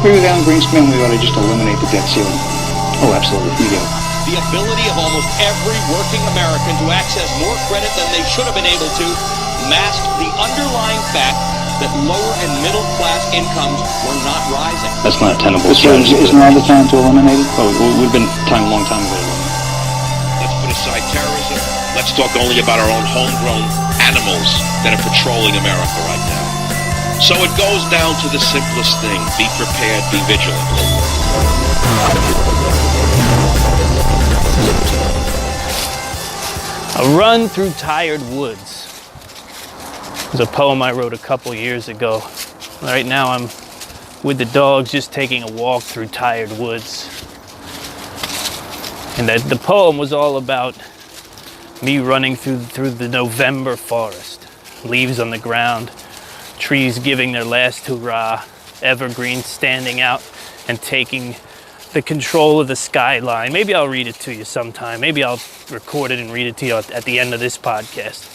agree with Alan Greenspan. We ought to just eliminate the debt ceiling. Oh, absolutely. We do. The ability of almost every working American to access more credit than they should have been able to masked the underlying fact that lower and middle class incomes were not rising. That's not a tenable strategy. Isn't now the time to eliminate it? Oh, we've been a long time ago to eliminate it. Let's put aside terrorism. Let's talk only about our own homegrown animals that are patrolling America right now. So it goes down to the simplest thing. Be prepared, be vigilant. A Run Through Tired Woods. It was a poem I wrote a couple years ago. Right now I'm with the dogs just taking a walk through tired woods. And the poem was all about me running through the November forest. Leaves on the ground, trees giving their last hurrah, evergreens standing out and taking the control of the skyline. Maybe I'll read it to you sometime. Maybe I'll record it and read it to you at the end of this podcast.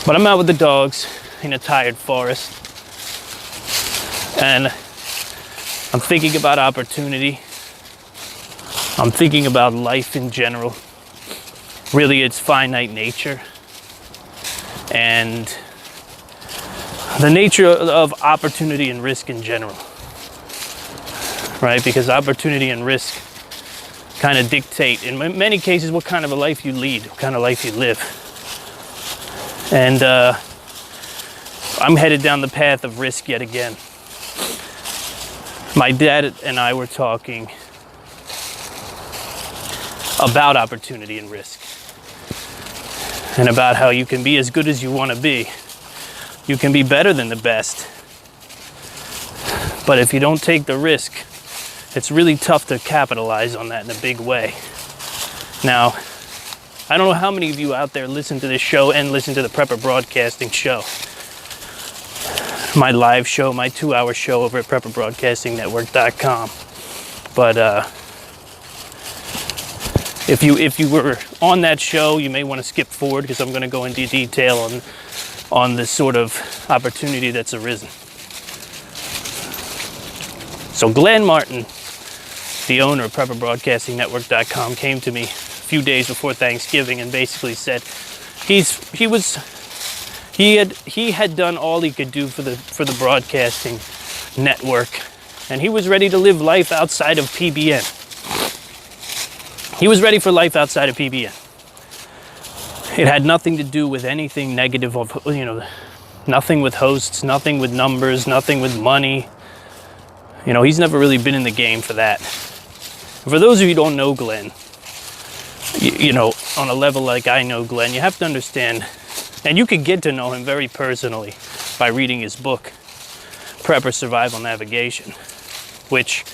But I'm out with the dogs in a tired forest, and I'm thinking about opportunity. I'm thinking about life in general, really its finite nature, and the nature of opportunity and risk in general, right? Because opportunity and risk kind of dictate, in many cases, what kind of a life you lead, what kind of life you live. And I'm headed down the path of risk yet again. My dad and I were talking about opportunity and risk, and about how you can be as good as you want to be. You can be better than the best. But if you don't take the risk, it's really tough to capitalize on that in a big way. Now, I don't know how many of you out there listen to this show and listen to the Prepper Broadcasting show. My live show, my 2-hour show over at PrepperBroadcastingNetwork.com. But if you were on that show, you may want to skip forward, because I'm going to go into detail on this sort of opportunity that's arisen. So Glen Martin, the owner of PrepperBroadcastingNetwork.com, came to me a few days before Thanksgiving and basically said he had done all he could do for the broadcasting network, and he was ready to live life outside of PBN. He was ready for life outside of PBN. It had nothing to do with anything negative of, nothing with hosts, nothing with numbers, nothing with money. He's never really been in the game for that. For those of you who don't know Glen, on a level like I know Glen, you have to understand, and you could get to know him very personally by reading his book, Prepper Survival Navigation, which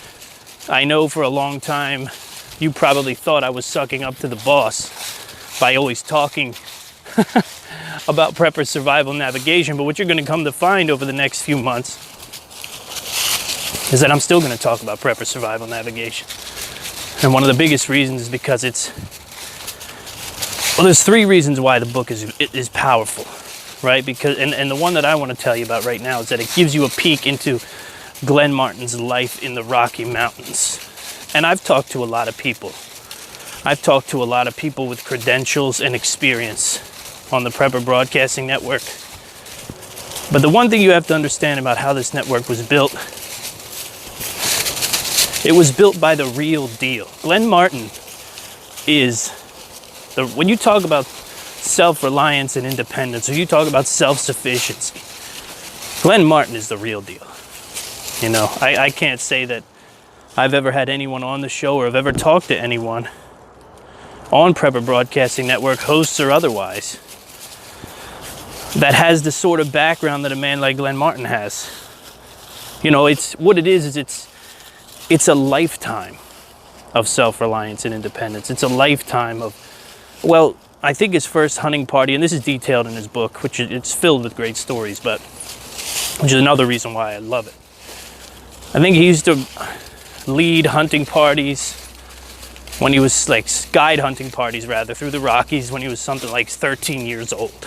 I know for a long time you probably thought I was sucking up to the boss by always talking about Prepper Survival Navigation. But what you're going to come to find over the next few months is that I'm still going to talk about Prepper Survival Navigation. And one of the biggest reasons is because there's 3 reasons why the book is powerful, right? Because and the one that I want to tell you about right now is that it gives you a peek into Glen Martin's life in the Rocky Mountains. And I've talked to a lot of people. I've talked to a lot of people with credentials and experience on the Prepper Broadcasting Network. But the one thing you have to understand about how this network was built, it was built by the real deal. Glen Martin is when you talk about self-reliance and independence, or you talk about self-sufficiency, Glen Martin is the real deal. I can't say that I've ever had anyone on the show or have ever talked to anyone on Prepper Broadcasting Network, hosts or otherwise, that has the sort of background that a man like Glen Martin has. It's what it is it's a lifetime of self-reliance and independence. It's a lifetime of, I think his first hunting party, and this is detailed in his book, which it's filled with great stories, but which is another reason why I love it. I think he used to lead hunting parties when he was guide hunting parties rather, through the Rockies when he was something like 13 years old.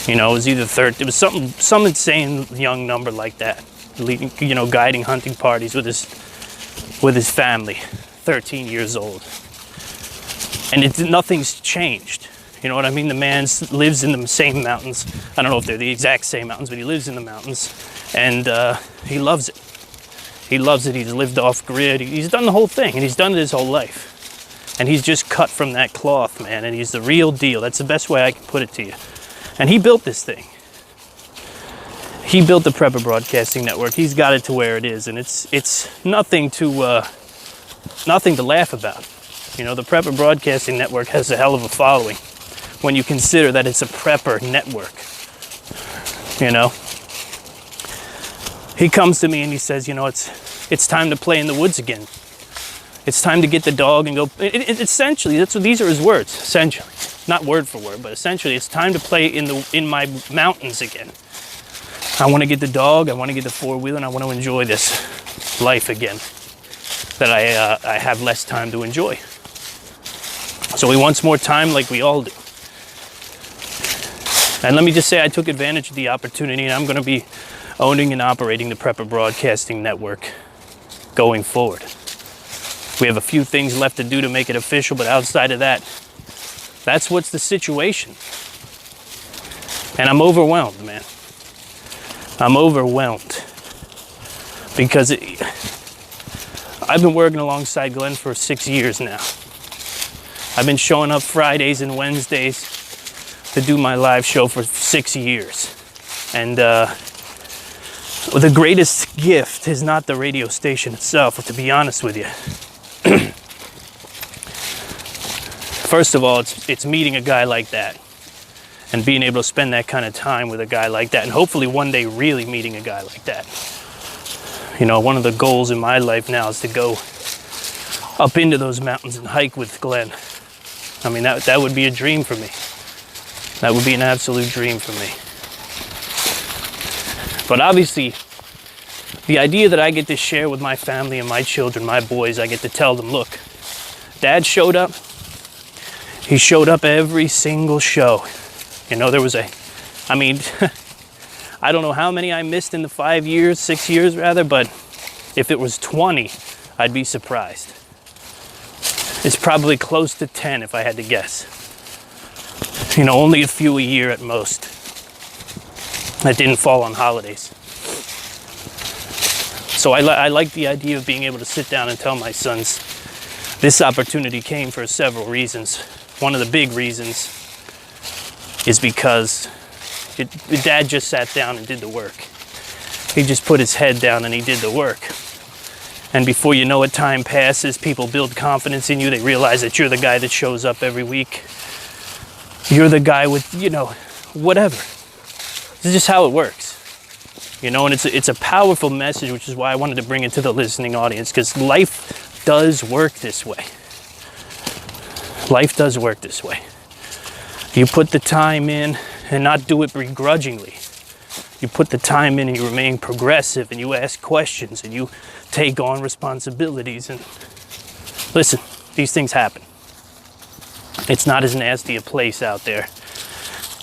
It was either 30, it was some insane young number like that. leading, guiding hunting parties with his family, 13 years old. And nothing's changed. You know what I mean? The man lives in the same mountains. I don't know if they're the exact same mountains, but he lives in the mountains, and he loves it. He loves it. He's lived off grid. He's done the whole thing, and he's done it his whole life. And he's just cut from that cloth, man, and he's the real deal. That's the best way I can put it to you. And he built this thing. He built the Prepper Broadcasting Network. He's got it to where it is, and it's nothing to laugh about. You know, the Prepper Broadcasting Network has a hell of a following when you consider that it's a prepper network. You know, he comes to me and he says, it's time to play in the woods again. It's time to get the dog and go. Essentially, these are his words. Essentially, not word for word, but essentially, it's time to play in my mountains again. I want to get the dog. I want to get the four-wheeler, and I want to enjoy this life again that I have less time to enjoy. So he wants more time, like we all do. And let me just say, I took advantage of the opportunity, and I'm going to be owning and operating the Prepper Broadcasting Network going forward. We have a few things left to do to make it official, but outside of that, that's what's the situation. And I'm overwhelmed, man. I'm overwhelmed. Because I've been working alongside Glenn for 6 years now. I've been showing up Fridays and Wednesdays to do my live show for 6 years. And the greatest gift is not the radio station itself, but to be honest with you, first of all, it's meeting a guy like that and being able to spend that kind of time with a guy like that, and hopefully one day really meeting a guy like that. You know, one of the goals in my life now is to go up into those mountains and hike with Glenn. I mean, that would be a dream for me. That would be an absolute dream for me. But obviously, the idea that I get to share with my family and my children, my boys, I get to tell them, look, Dad showed up. He showed up every single show. You know, there was I don't know how many I missed in the 6 years rather, but if it was 20, I'd be surprised. It's probably close to 10 if I had to guess. You know, only a few a year at most. That didn't fall on holidays. So I like the idea of being able to sit down and tell my sons this opportunity came for several reasons. One of the big reasons is because Dad just sat down and did the work. He just put his head down and he did the work. And before you know it, time passes, people build confidence in you. They realize that you're the guy that shows up every week. You're the guy with, whatever. This is just how it works. You know, and it's a powerful message, which is why I wanted to bring it to the listening audience, because life does work this way. Life does work this way. You put the time in and not do it begrudgingly. You put the time in and you remain progressive and you ask questions and you take on responsibilities. And listen, these things happen. It's not as nasty a place out there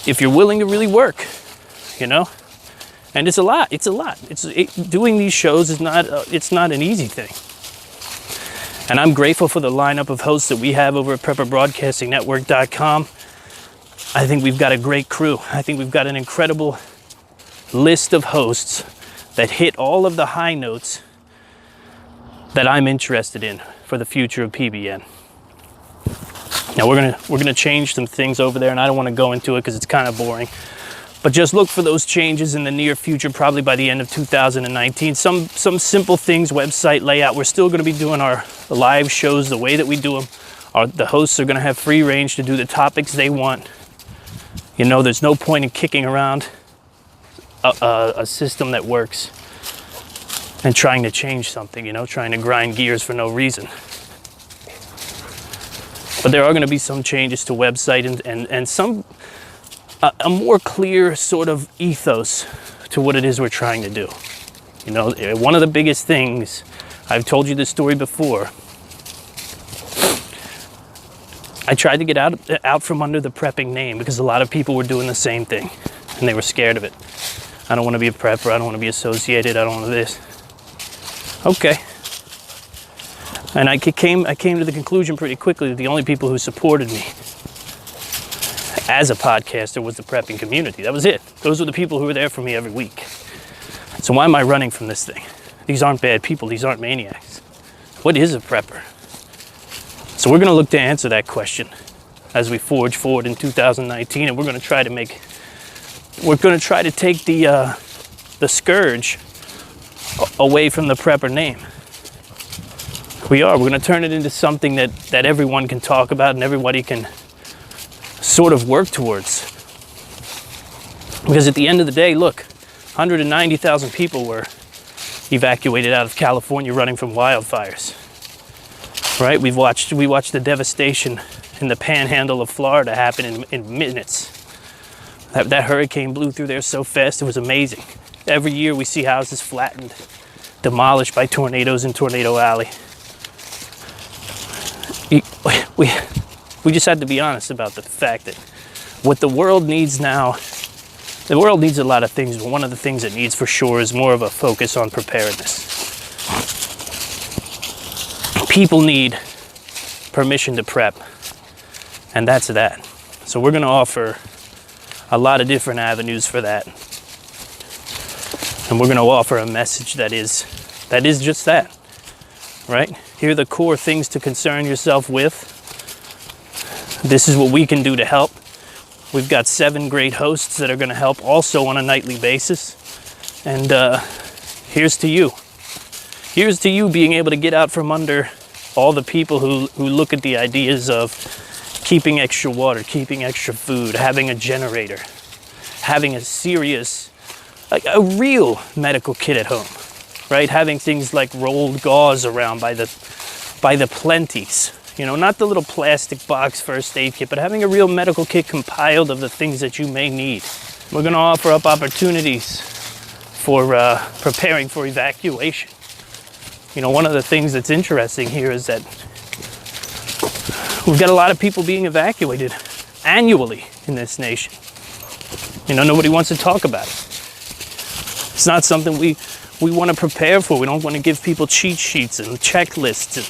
if you're willing to really work, And it's a lot. Doing these shows is not an easy thing. And I'm grateful for the lineup of hosts that we have over at PrepperBroadcastingNetwork.com. I think we've got a great crew. I think we've got an incredible list of hosts that hit all of the high notes that I'm interested in for the future of PBN. Now we're gonna change some things over there, and I don't want to go into it because it's kind of boring. But just look for those changes in the near future, probably by the end of 2019. Some simple things, website layout. We're still going to be doing our live shows the way that we do them. The hosts are going to have free range to do the topics they want. There's no point in kicking around a system that works and trying to change something, trying to grind gears for no reason. But there are going to be some changes to website and some a more clear sort of ethos to what it is we're trying to do. One of the biggest things, I've told you this story before, I tried to get out from under the prepping name because a lot of people were doing the same thing and they were scared of it. I don't want to be a prepper. I don't want to be associated. I don't want to this. Okay. And I came to the conclusion pretty quickly that the only people who supported me as a podcaster was the prepping community. That was it. Those were the people who were there for me every week. So why am I running from this thing? These aren't bad people. These aren't maniacs. What is a prepper? So we're going to look to answer that question as we forge forward in 2019, and we're going to try to take the scourge away from the prepper name. We're going to turn it into something that everyone can talk about and everybody can sort of work towards. Because at the end of the day, look, 190,000 people were evacuated out of California running from wildfires. Right? We watched the devastation in the panhandle of Florida happen in minutes. That hurricane blew through there so fast, it was amazing. Every year we see houses flattened, demolished by tornadoes in Tornado Alley. We just had to be honest about the fact that what the world needs now, the world needs a lot of things, but one of the things it needs for sure is more of a focus on preparedness. People need permission to prep, and that's that. So we're going to offer a lot of different avenues for that. And we're going to offer a message that is just that, right? Here are the core things to concern yourself with. This is what we can do to help. We've got 7 great hosts that are going to help also on a nightly basis. And here's to you. Here's to you being able to get out from under all the people who look at the ideas of keeping extra water, keeping extra food, having a generator, having a serious, like a real medical kit at home, right? Having things like rolled gauze around by the plenties. You know, not the little plastic box first aid kit, but having a real medical kit compiled of the things that you may need. We're going to offer up opportunities for preparing for evacuation. You know, one of the things that's interesting here is that we've got a lot of people being evacuated annually in this nation. You know, nobody wants to talk about it. It's not something we want to prepare for. We don't want to give people cheat sheets and checklists and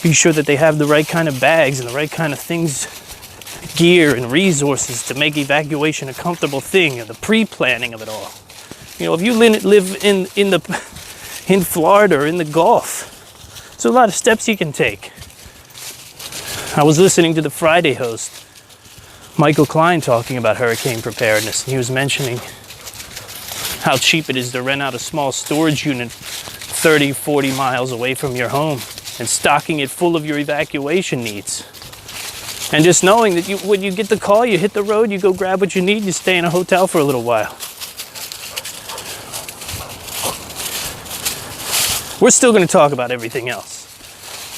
be sure that they have the right kind of bags and the right kind of things, gear and resources to make evacuation a comfortable thing, and the pre-planning of it all. You know, if you live in Florida or in the Gulf, there's a lot of steps you can take. I was listening to the Friday host, Michael Klein, talking about hurricane preparedness, and he was mentioning how cheap it is to rent out a small storage unit 30, 40 miles away from your home and stocking it full of your evacuation needs. And just knowing that when you get the call, you hit the road, you go grab what you need, you stay in a hotel for a little while. We're still going to talk about everything else.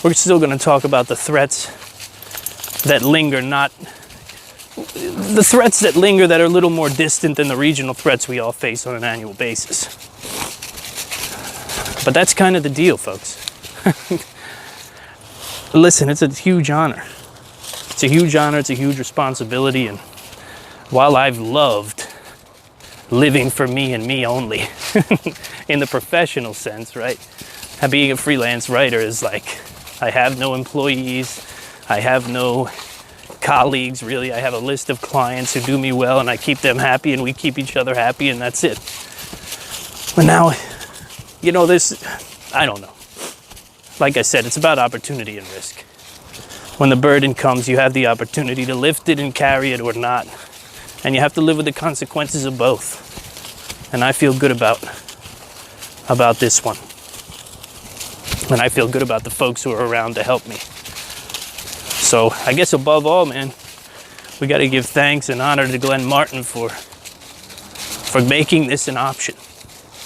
We're still going to talk about the threats that linger, that are a little more distant than the regional threats we all face on an annual basis. But that's kind of the deal, folks. Listen, it's a huge honor. It's a huge honor, it's a huge responsibility, and while I've loved living for me and me only, in the professional sense, right? Being a freelance writer is like, I have no employees, I have no colleagues, really. I have a list of clients who do me well, and I keep them happy, and we keep each other happy, and that's it. But now, you know, I don't know. Like I said, it's about opportunity and risk. When the burden comes, you have the opportunity to lift it and carry it or not. And you have to live with the consequences of both. And I feel good about this one. And I feel good about the folks who are around to help me. So I guess above all, man, we got to give thanks and honor to Glen Martin for making this an option,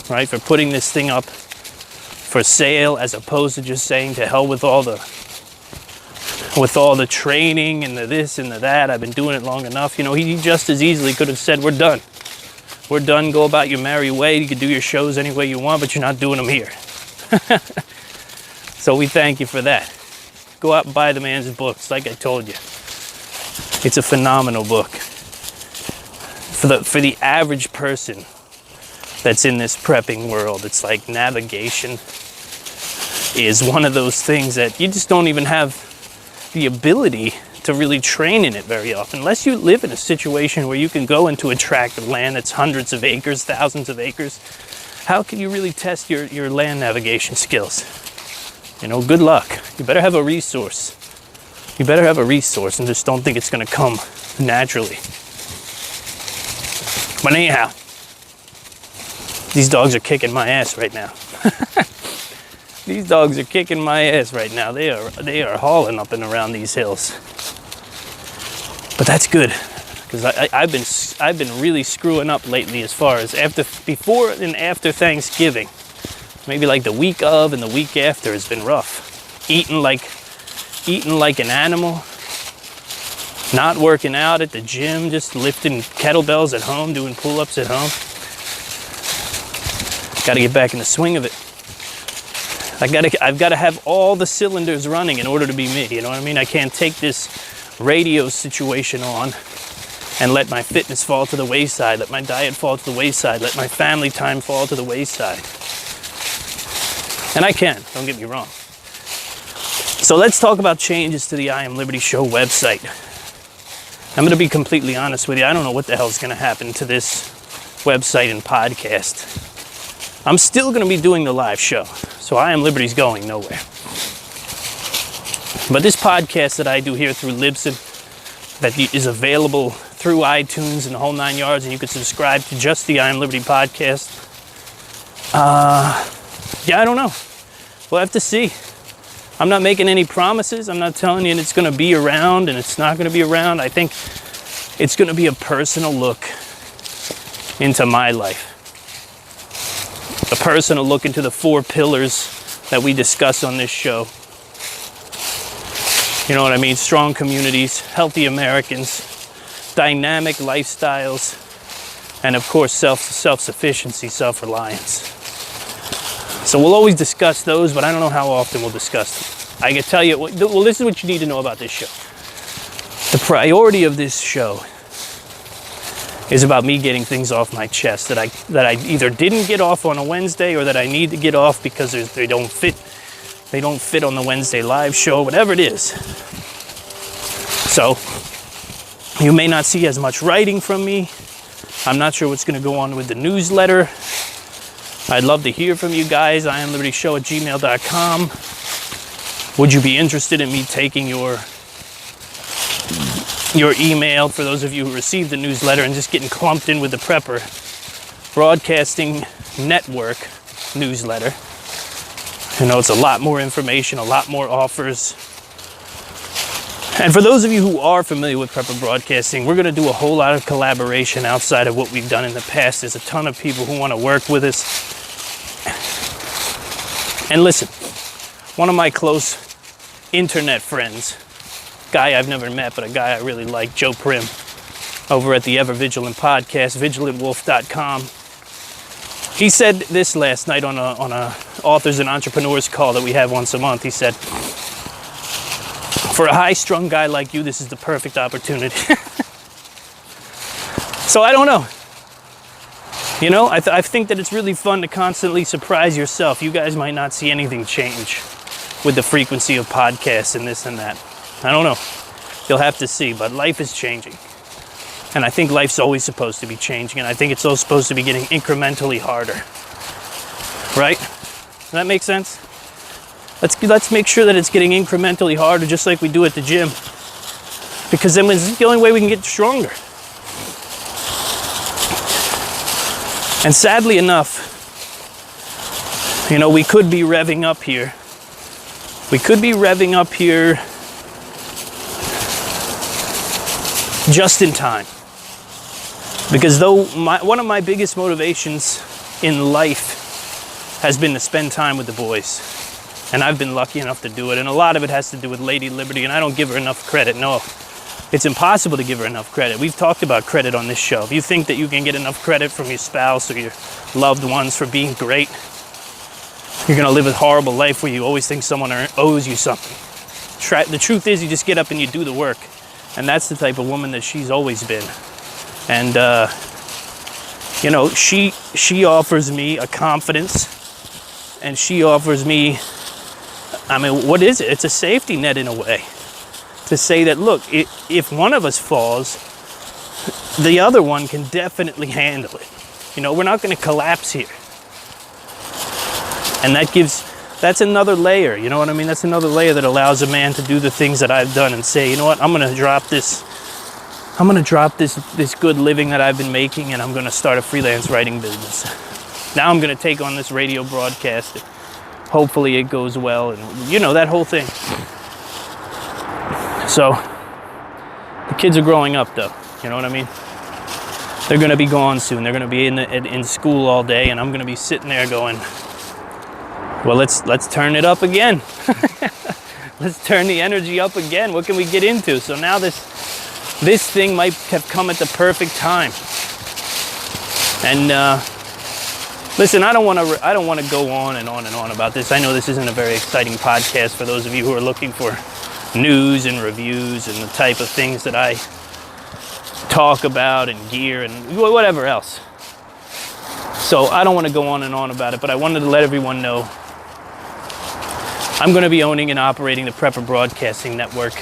right? For putting this thing up for sale, as opposed to just saying to hell with all the training and the this and the that. I've been doing it long enough. You know, he just as easily could have said, we're done. We're done. Go about your merry way. You can do your shows any way you want, but you're not doing them here. So we thank you for that. Go out and buy the man's books. Like I told you, it's a phenomenal book. For the average person that's in this prepping world. It's like navigation is one of those things that you just don't even have the ability to really train in it very often, unless you live in a situation where you can go into a tract of land that's hundreds of acres, thousands of acres. How can you really test your land navigation skills? You know, good luck. You better have a resource. You better have a resource and just don't think it's going to come naturally. But anyhow, these dogs are kicking my ass right now. These dogs are kicking my ass right now. They are hauling up and around these hills. But that's good, because I've been really screwing up lately as far as before and after Thanksgiving. Maybe like the week of and the week after has been rough. Eating like an animal. Not working out at the gym, just lifting kettlebells at home, doing pull-ups at home. Got to get back in the swing of it. I've got to have all the cylinders running in order to be me. You know what I mean? I can't take this radio situation on and let my fitness fall to the wayside, let my diet fall to the wayside, let my family time fall to the wayside. And I can, don't get me wrong. So let's talk about changes to the I Am Liberty Show website. I'm going to be completely honest with you. I don't know what the hell is going to happen to this website and podcast. I'm still going to be doing the live show. So I Am Liberty's going nowhere. But this podcast that I do here through Libsyn, that is available through iTunes and the whole 9 yards, and you can subscribe to just the I Am Liberty podcast. Yeah, I don't know. We'll have to see. I'm not making any promises. I'm not telling you it's going to be around and it's not going to be around. I think it's going to be a personal look into my life. A personal look into the 4 pillars that we discuss on this show. You know what I mean? Strong communities, healthy Americans, dynamic lifestyles, and of course self-sufficiency, self-reliance. So we'll always discuss those, but I don't know how often we'll discuss them. I can tell you, well, this is what you need to know about this show. The priority of this show is about me getting things off my chest that I either didn't get off on a Wednesday or that I need to get off because they don't fit on the Wednesday live show, whatever it is. So you may not see as much writing from me. I'm not sure what's going to go on with the newsletter. I'd love to hear from you guys. IamLibertyShow@gmail.com. Would you be interested in me taking your email, for those of you who received the newsletter, and just getting clumped in with the Prepper Broadcasting Network newsletter? You know, it's a lot more information, a lot more offers. And for those of you who are familiar with Prepper Broadcasting, we're going to do a whole lot of collaboration outside of what we've done in the past. There's a ton of people who want to work with us. And listen, one of my close internet friends, guy I've never met, but a guy I really like, Joe Prim, over at the Ever Vigilant podcast, vigilantwolf.com. He said this last night on a authors and entrepreneurs call that we have once a month. He said, for a high-strung guy like you, this is the perfect opportunity. So I don't know. You know, I think that it's really fun to constantly surprise yourself. You guys might not see anything change with the frequency of podcasts and this and that. I don't know. You'll have to see, but life is changing. And I think life's always supposed to be changing, and I think it's all supposed to be getting incrementally harder. Right? Does that make sense? Let's make sure that it's getting incrementally harder, just like we do at the gym. Because then it's the only way we can get stronger. And sadly enough, you know, we could be revving up here. We could be revving up here just in time. Because though one of my biggest motivations in life has been to spend time with the boys. And I've been lucky enough to do it. And a lot of it has to do with Lady Liberty, and I don't give her enough credit. No, it's impossible to give her enough credit. We've talked about credit on this show. If you think that you can get enough credit from your spouse or your loved ones for being great, you're going to live a horrible life where you always think someone owes you something. The truth is, you just get up and you do the work. And that's the type of woman that she's always been. And You know, she offers me a confidence, and she offers me, I mean, what is it? It's a safety net in a way. To say that, look, if one of us falls, the other one can definitely handle it. You know, we're not going to collapse here. And that's another layer, you know what I mean? That's another layer that allows a man to do the things that I've done and say, you know what, I'm going to drop this good living that I've been making, and I'm going to start a freelance writing business. Now I'm going to take on this radio broadcast. Hopefully it goes well, and you know, that whole thing. So the kids are growing up, though. You know what I mean? They're going to be gone soon. They're going to be in school all day, and I'm going to be sitting there going, well, let's turn it up again. Let's turn the energy up again. What can we get into? So now this thing might have come at the perfect time. And listen, I don't want to go on and on and on about this. I know this isn't a very exciting podcast for those of you who are looking for news and reviews and the type of things that I talk about and gear and whatever else. So I don't want to go on and on about it, but I wanted to let everyone know I'm going to be owning and operating the Prepper Broadcasting Network.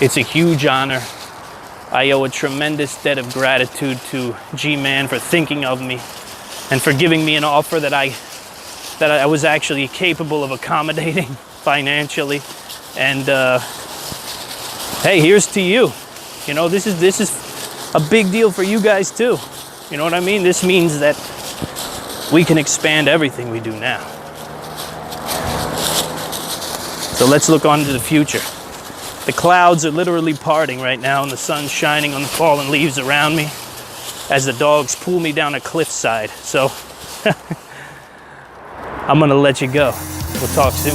It's a huge honor. I owe a tremendous debt of gratitude to G-Man for thinking of me and for giving me an offer that I was actually capable of accommodating financially. And hey, here's to you. You know, this is a big deal for you guys too. You know what I mean? This means that we can expand everything we do now. So let's look on to the future. The clouds are literally parting right now, and the sun's shining on the fallen leaves around me as the dogs pull me down a cliffside. So I'm gonna let you go. We'll talk soon.